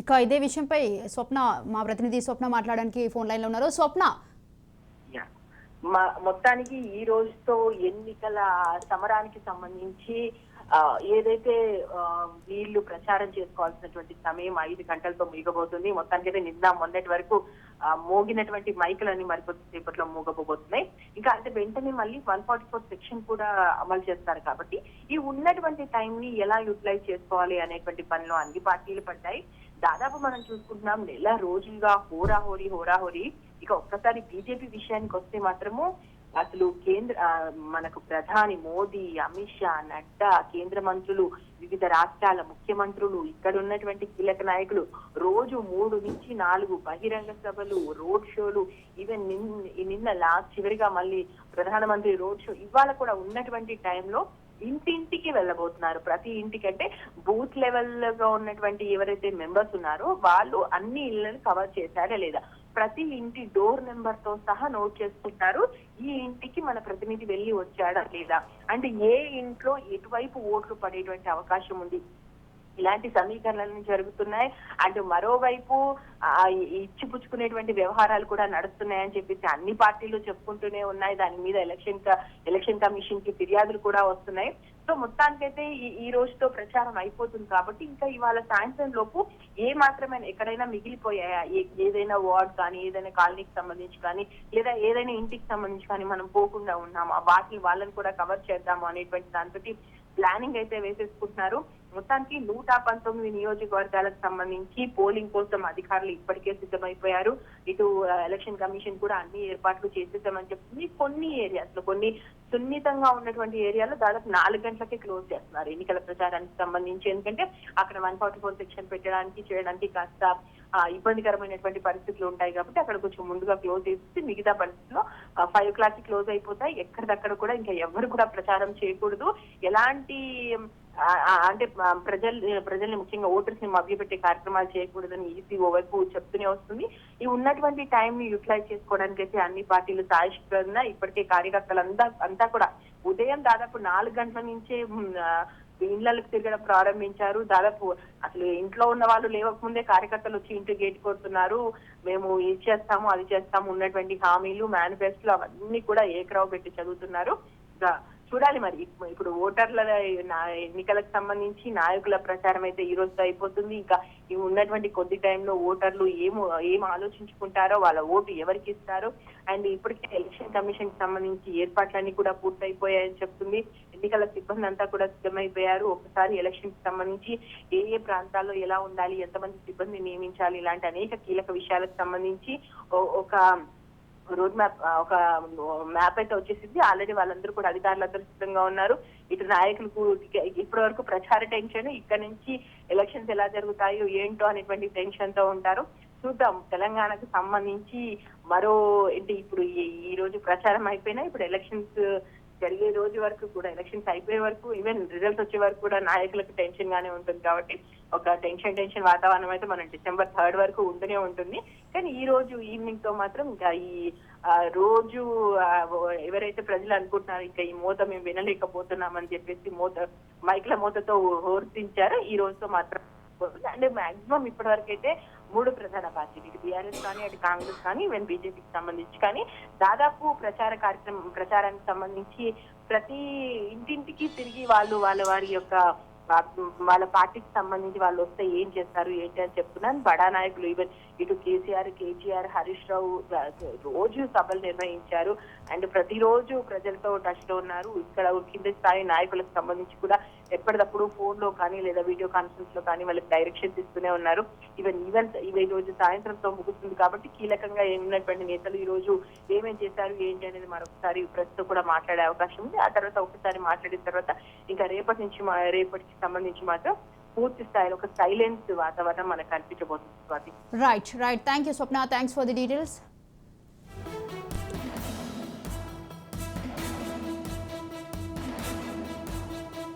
ఇక ఇదే విషయంపై స్వప్న మా ప్రతినిధి స్వప్న మాట్లాడడానికి ఫోన్ లైన్ లో ఉన్నారు. స్వప్న, మొత్తానికి ఈ రోజుతో ఎన్నికల సమరానికి సంబంధించి ఏదైతే వీళ్ళు ప్రచారం చేసుకోవాల్సినటువంటి సమయం 5 గంటలతో ముగియబోతుంది. మొత్తానికైతే నిన్న మొన్నటి వరకు మోగినటువంటి మైకులన్నీ మరికొద్ది సేపట్లో మూగబోతున్నాయి. ఇంకా అంటే వెంటనే మళ్ళీ 144 సెక్షన్ కూడా అమలు చేస్తారు కాబట్టి ఈ ఉన్నటువంటి టైం ని ఎలా యూటిలైజ్ చేసుకోవాలి అనేటువంటి పనిలో అన్ని పార్టీలు పడ్డాయి. దాదాపు మనం చూసుకుంటున్నాం నెల రోజులుగా హోరాహోరీ. ఇక ఒక్కసారి బీజేపీ విషయానికి వస్తే మాత్రము అసలు మనకు ప్రధాని మోదీ, అమిత్ షా, నడ్డా, కేంద్ర మంత్రులు, వివిధ రాష్ట్రాల ముఖ్యమంత్రులు, ఇక్కడ ఉన్నటువంటి కీలక నాయకులు రోజు 3 నుంచి 4 బహిరంగ సభలు, రోడ్ షోలు, ఈవెన్ నిన్న లాస్ట్ చివరిగా మళ్ళీ ప్రధానమంత్రి రోడ్ షో. ఇవాళ కూడా ఉన్నటువంటి టైంలో ఇంటింటికి వెళ్ళబోతున్నారు. ప్రతి ఇంటికంటే బూత్ లెవెల్ గా ఉన్నటువంటి ఎవరైతే మెంబర్స్ ఉన్నారో వాళ్ళు అన్ని ఇళ్లను కవర్ చేశారా లేదా, ప్రతి ఇంటి డోర్ నెంబర్ తో సహా నోట్ చేసుకుంటారు. ఈ ఇంటికి మన ప్రతినిధి వెళ్ళి వచ్చాడా లేదా, అంటే ఏ ఇంట్లో ఎటువైపు ఓట్లు పడేటువంటి అవకాశం ఉంది, ఇలాంటి సమీకరణలు జరుగుతున్నాయి. అండ్ మరోవైపు ఇచ్చిపుచ్చుకునేటువంటి వ్యవహారాలు కూడా నడుస్తున్నాయని చెప్పేసి అన్ని పార్టీలు చెప్పుకుంటూనే ఉన్నాయి. దాని మీద ఎలక్షన్ కమిషన్ కి ఫిర్యాదులు కూడా వస్తున్నాయి. సో మొత్తానికైతే ఈ రోజుతో ప్రచారం అయిపోతుంది కాబట్టి ఇంకా ఇవాళ సాయంత్రం లోపు ఏ మాత్రమైనా ఎక్కడైనా మిగిలిపోయాయా, ఏదైనా వార్డ్ కానీ, ఏదైనా కాలనీకి సంబంధించి కానీ, లేదా ఏదైనా ఇంటికి సంబంధించి కానీ మనం పోకుండా ఉన్నాము, వాటిని వాళ్ళని కూడా కవర్ చేద్దాము అనేటువంటి దాంతో ప్లానింగ్ అయితే వేసేసుకుంటున్నారు. మొత్తానికి 119 నియోజకవర్గాలకు సంబంధించి పోలింగ్ కోసం అధికారులు ఇప్పటికే సిద్ధమైపోయారు. ఇటు ఎలక్షన్ కమిషన్ కూడా అన్ని ఏర్పాట్లు చేసేద్దామని చెప్తుంది. కొన్ని ఏరియాస్ లో, కొన్ని సున్నితంగా ఉన్నటువంటి ఏరియాలో దాదాపు 4 గంటలకే క్లోజ్ చేస్తున్నారు ఎన్నికల ప్రచారానికి సంబంధించి. ఎందుకంటే అక్కడ 144 సెక్షన్ చేయడానికి కాస్త ఇబ్బందికరమైనటువంటి పరిస్థితులు ఉంటాయి కాబట్టి అక్కడ కొంచెం ముందుగా క్లోజ్ చేసి మిగతా పరిస్థితుల్లో 5 o'clock కి క్లోజ్ అయిపోతాయి. ఎక్కడిదక్కడ కూడా ఇంకా ఎవరు కూడా ప్రచారం చేయకూడదు, ఎలాంటి అంటే ప్రజల్ని ముఖ్యంగా ఓటర్స్ ని మభ్యపెట్టే కార్యక్రమాలు చేయకూడదని ఈసీ ఓవైపు చెప్తూనే వస్తుంది. ఈ ఉన్నటువంటి టైం ని యూటిలైజ్ చేసుకోవడానికి అయితే అన్ని పార్టీలు సాయశక్తున్నా ఇప్పటికే కార్యకర్తలంతా కూడా ఉదయం దాదాపు 4 గంటల నుంచే ఇళ్లకు తిరగడం ప్రారంభించారు. దాదాపు అసలు ఇంట్లో ఉన్న వాళ్ళు లేవకముందే కార్యకర్తలు వచ్చి ఇంటి గేట్ కొడుతున్నారు. మేము ఇది చేస్తాము, అది చేస్తాము, ఉన్నటువంటి హామీలు, మేనిఫెస్టోలు అవన్నీ కూడా ఏకరావు పెట్టి చదువుతున్నారు. చూడాలి మరి ఇప్పుడు ఓటర్ల ఎన్నికలకు సంబంధించి నాయకుల ప్రచారం అయితే ఈ రోజుతో అయిపోతుంది. ఇంకా ఈ ఉన్నటువంటి కొద్ది టైంలో ఓటర్లు ఏం ఆలోచించుకుంటారో, వాళ్ళ ఓటు ఎవరికి ఇస్తారో. అండ్ ఇప్పటికే ఎలక్షన్ కమిషన్ కి సంబంధించి ఏర్పాట్లన్నీ కూడా పూర్తయిపోయాయని చెప్తుంది. ఎన్నికల సిబ్బంది అంతా కూడా సిద్ధమైపోయారు. ఒకసారి ఎలక్షన్ కి సంబంధించి ఏ ప్రాంతాల్లో ఎలా ఉండాలి, ఎంతమంది సిబ్బంది నియమించాలి, ఇలాంటి అనేక కీలక విషయాలకు సంబంధించి ఒక రోడ్ మ్యాప్, ఒక మ్యాప్ అయితే వచ్చేసింది. ఆల్రెడీ వాళ్ళందరూ కూడా అధికారులందరూ సిద్ధంగా ఉన్నారు. ఇటు నాయకులకు ఇప్పటి వరకు ప్రచార టెన్షన్, ఇక్కడ నుంచి ఎలక్షన్స్ ఎలా జరుగుతాయో ఏంటో అనేటువంటి టెన్షన్ తో ఉంటారు. చూద్దాం. తెలంగాణకు సంబంధించి ఏంటి ఇప్పుడు ఈ రోజు ప్రచారం అయిపోయినా ఇప్పుడు ఎలక్షన్స్ జరిగే రోజు వరకు కూడా, ఎలక్షన్స్ అయిపోయే వరకు, ఈవెన్ రిజల్ట్స్ వచ్చే వరకు కూడా నాయకులకు టెన్షన్ గానే ఉంటుంది. కాబట్టి ఒక టెన్షన్ వాతావరణం అయితే మనం December 3rd వరకు ఉంటూనే ఉంటుంది. కానీ ఈ రోజు ఈవినింగ్ తో మాత్రం ఇంకా ఈ రోజు ఎవరైతే ప్రజలు అనుకుంటున్నారో ఇంకా ఈ మూత మేము వినలేకపోతున్నామని చెప్పేసి మైక్ల మూతతో హోర్తించారో ఈ రోజుతో మాత్రం. అంటే మాక్సిమం ఇప్పటి వరకు అయితే 3 ప్రధాన పార్టీలు, ఇటు బీఆర్ఎస్ కానీ, అటు కాంగ్రెస్ కానీ, ఈవెన్ బీజేపీకి సంబంధించి కానీ దాదాపు ప్రచారానికి సంబంధించి ప్రతి ఇంటింటికి తిరిగి వారి యొక్క వాళ్ళ పార్టీకి సంబంధించి వాళ్ళు వస్తే ఏం చేస్తారు ఏంటి అని చెప్తున్నాను. బడా నాయకులు ఈవెన్ ఇటు కేసీఆర్, హరీష్ రావు రోజు సభలు నిర్వహించారు. అండ్ ప్రతిరోజు ప్రజలతో టచ్ లో ఉన్నారు. ఇక్కడ కింద స్థాయి నాయకులకు సంబంధించి కూడా ఎప్పటికప్పుడు ఫోన్ లో కానీ లేదా వీడియో కాన్ఫరెన్స్ లో కానీ వాళ్ళకి డైరెక్షన్స్ ఇస్తూనే ఉన్నారు. ఈ రోజు సాయంత్రంతో ముగుస్తుంది కాబట్టి కీలకంగా ఉన్నటువంటి నేతలు ఈ రోజు ఏమేం చేశారు ఏంటి అనేది మరొకసారి ప్రజలతో కూడా మాట్లాడే అవకాశం ఉంది. ఆ తర్వాత ఒకసారి మాట్లాడిన తర్వాత ఇంకా రేపటికి సంబంధించి మాత్రం పూర్తి స్థాయిలో ఒక సైలెన్స్ వాతావరణం మనకు కనిపించబోతుంది. Right. Thank you Swapna, thanks for the details.